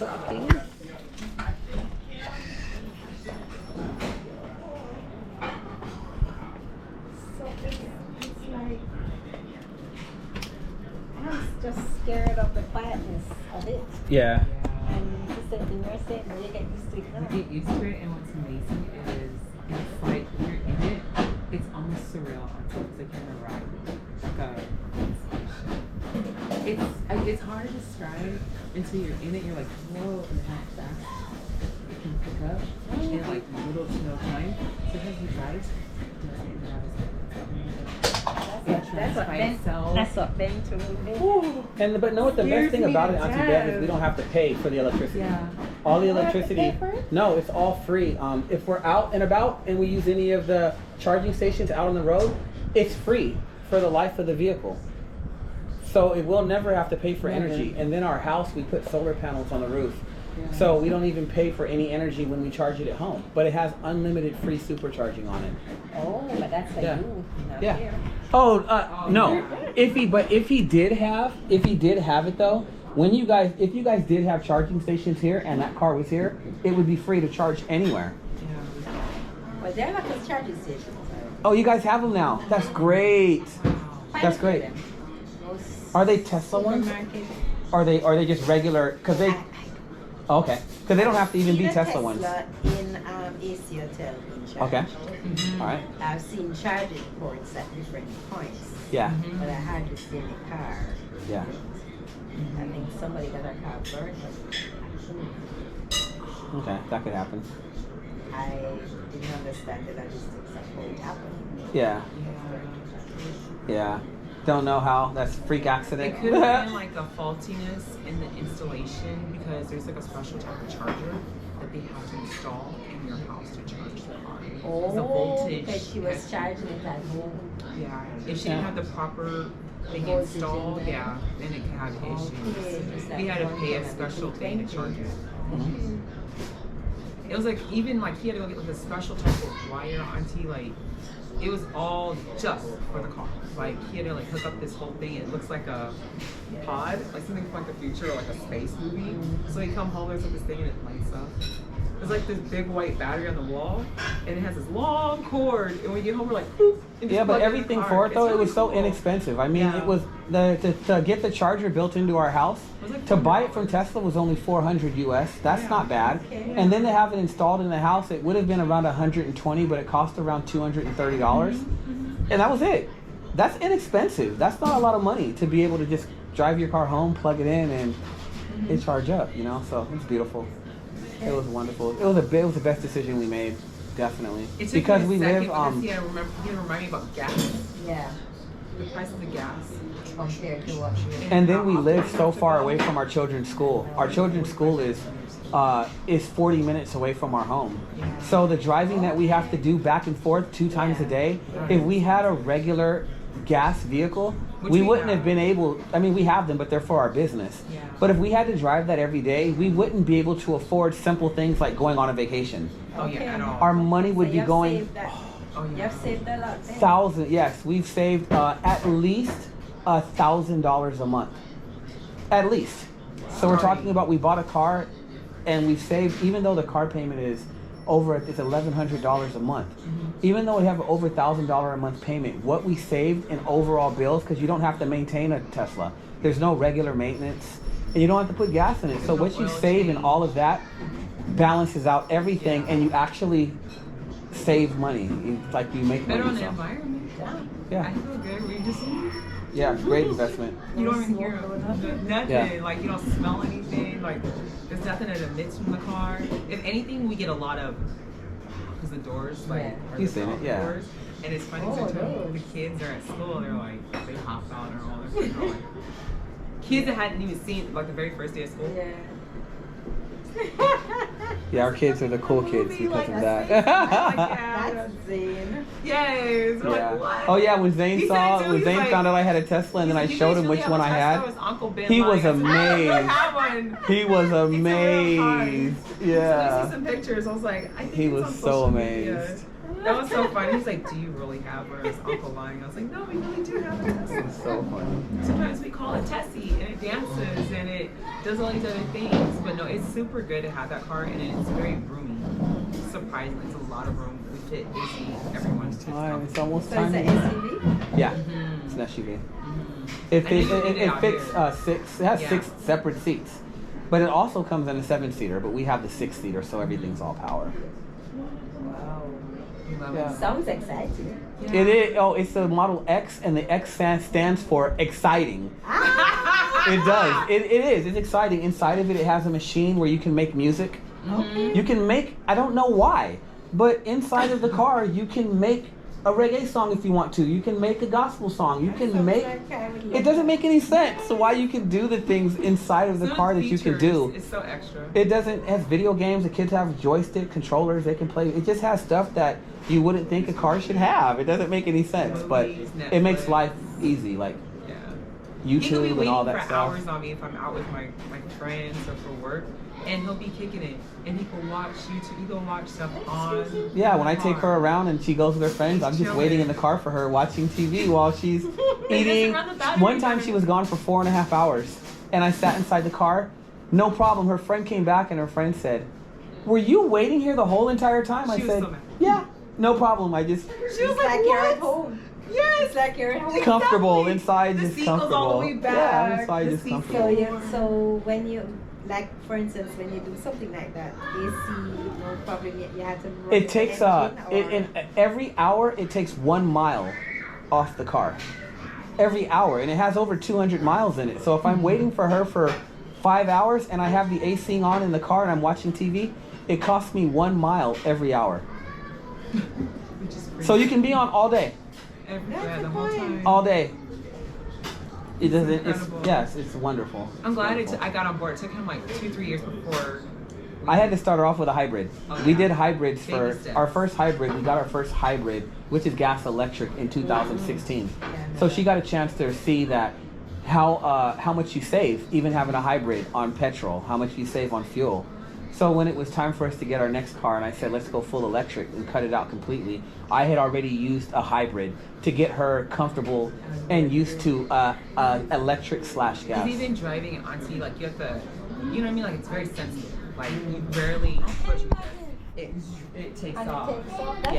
something. So it's like, I'm just scared of the quietness of it. Yeah. And you said the nurse said, well, you get used to it now. You get used to it, and what's amazing is it's like you're in it. It's almost surreal until it's like you're in a ride. It's hard to describe until you're in it. You're like, whoa, and how fast it can pick up in like little to no time. So as you drive, That's what Ben told me. And but know what the best thing about it, Auntie Bev, is we don't have to pay for the electricity. Yeah. All the electricity. No, it's all free. If we're out and about and we use any of the charging stations out on the road, it's free for the life of the vehicle. So it will never have to pay for energy. And then our house, we put solar panels on the roof. Yeah. So we don't even pay for any energy when we charge it at home. But it has unlimited free supercharging on it. Oh, but that's like you. Yeah. Oh, no. If he did have it though, if you guys did have charging stations here and that car was here, it would be free to charge anywhere. Well, they're like a charging station. Oh, you guys have them now. That's great. That's great. Are they Tesla ones? Are they just regular? Because they. Okay. Because they don't have to even be Tesla ones. In AC Hotel in charge. Okay. All right. I've seen charging ports at different points. Yeah. But I hardly see any car. Yeah. I think somebody got a car burned. Okay, that could happen. I didn't understand the logistics of how it happened. Yeah. Yeah. Don't know how. That's a freak accident. It could have been like a faultiness in the installation because there's like a special type of charger that they have to install in your house to charge the car. Oh, the voltage because she was charging it at home. Yeah, if she didn't have the proper thing installed, then it can have issues. We had to pay a special thing to charge it. Mm-hmm. It was like even like he had to go get like a special type of wire onto like. It was all just for the car. Like he had to like hook up this whole thing. It looks like a pod, like something from like the future or like a space movie. So he come home, there's like this thing and it lights up. There's like this big white battery on the wall, and it has this long cord. And when we get home, we're like, poof. Yeah, but everything for it though, it was so inexpensive. I mean, it was to get the charger built into our house. Like to buy it from Tesla was only $400 US. That's not bad. Okay. And then to have it installed in the house, it would have been around $120, but it cost around $230. And that was it. That's inexpensive. That's not a lot of money to be able to just drive your car home, plug it in, and it charge up. You know, so it's beautiful. It was wonderful. It was the best decision we made, definitely. It's because we live. He had to remind me about gas. Yeah. The price of the gas. Compared to what and then we live so far away from our children's school. Our children's school is 40 minutes away from our home. So the driving that we have to do back and forth 2 times a day, if we had a regular gas vehicle, we wouldn't have been able, I mean, we have them, but they're for our business. Yeah. But if we had to drive that every day, we wouldn't be able to afford simple things like going on a vacation. Oh, yeah, at all. Our money would be going... You've saved a lot. Yes, we've saved at least $1,000 a month. At least. So we're talking about we bought a car and we've saved, even though the car payment is it's $1,100 a month. Even though we have an over $1,000 a month payment, what we saved in overall bills, because you don't have to maintain a Tesla. There's no regular maintenance and you don't have to put gas in it. So what you save in all of that balances out everything and you actually save money. You make better money. On the environment. Yeah. I feel good. We just great investment. You don't even hear nothing. Yeah. Like you don't smell anything. Like there's nothing that emits from the car. If anything, we get a lot of because the doors are You've seen it, doors. And it's funny because the kids are at school. They're like they hop out or all their friends are like kids that hadn't even seen like the very first day of school. Yeah, our kids are the cool kids because of that. That's Zane. Yes. Like, what? Oh yeah, when Zane found out I had a Tesla and then I showed him which one I had, he was amazed. He was amazed. Yeah. So I see some pictures. I was like, he was so amazed. That was so funny. He's like, "Do you really have her?" Is Uncle lying? I was like, "No, we really do have a Tesla." It's so funny. Sometimes we call it Tessie, and it dances and it does all these other things. But no, it's super good to have that car, and it's very roomy. Surprisingly, it's a lot of room. We fit AC. Everyone's It's almost So it's time. an SUV? Yeah, Mhm. it's an SUV. Mhm. It I fits. knew you did It out fits here. six. It has Yeah. 6 separate seats, but it also comes in a 7-seater. But we have the 6-seater, so everything's all power. Wow. We love Yeah. it. Sounds exciting. Yeah. It is. Oh, it's the Model X, and the X stands for exciting. It does. It is. It's exciting. Inside of it, it has a machine where you can make music. Mhm. You can make. I don't know why, but inside of the car, you can make a reggae song if you want to. You can make a gospel song. You can make. It doesn't make any sense why you can do the things inside of the Some car that you can features, do. It's so extra. It doesn't. It has video games. The kids have joystick controllers. They can play. It just has stuff that you wouldn't think a car should have. It doesn't make any sense, but Movies, it makes Netflix. life easy, like Yeah. YouTube He could be and waiting all for that stuff. hours on me if I'm out with my friends or for work, and he'll be kicking it, and he can watch YouTube. He can watch stuff on. Yeah, when I the take her car. around and she goes with her friends, I'm just Chilling. waiting in the car for her, watching TV while she's They just eating. run the battery One time better. she was gone for 4.5 hours, and I sat inside the car. No problem. Her friend came back, and her friend said, "Were you waiting here the whole entire time?" I She was said, so mad. "Yeah, no problem. I just She was It's like you're at "What?" home. Yes. It's like you're at home. comfortable Exactly. inside, The just seat goes comfortable." all the way Yeah, back. inside The just seat So comfortable. so when you, like, for instance, when you do something like that, AC, no problem, you have to run It takes the engine, in every hour it takes 1 mile off the car. Every hour, and it has over 200 miles in it. So if I'm waiting for her for 5 hours and I have the AC on in the car and I'm watching TV, it costs me 1 mile every hour. Which is crazy. So you can be on all day, Yeah, the whole time. all day. It doesn't. It's incredible. yes, it's wonderful. I'm glad Wonderful. I got on board. It took him like 2-3 years before. I had to start her off with a hybrid. Oh, We yeah. did hybrids for Baby steps. our first hybrid. We got our first hybrid, which is gas electric, in 2016. So she got a chance to see that how much you save even having a hybrid on petrol, how much you save on fuel. So when it was time for us to get our next car, and I said let's go full electric and cut it out completely, I had already used a hybrid to get her comfortable and used to electric / gas. Because even driving it onto like you have to, you know what I mean? Like it's very sensitive. Like you barely push it. It takes off. Yeah.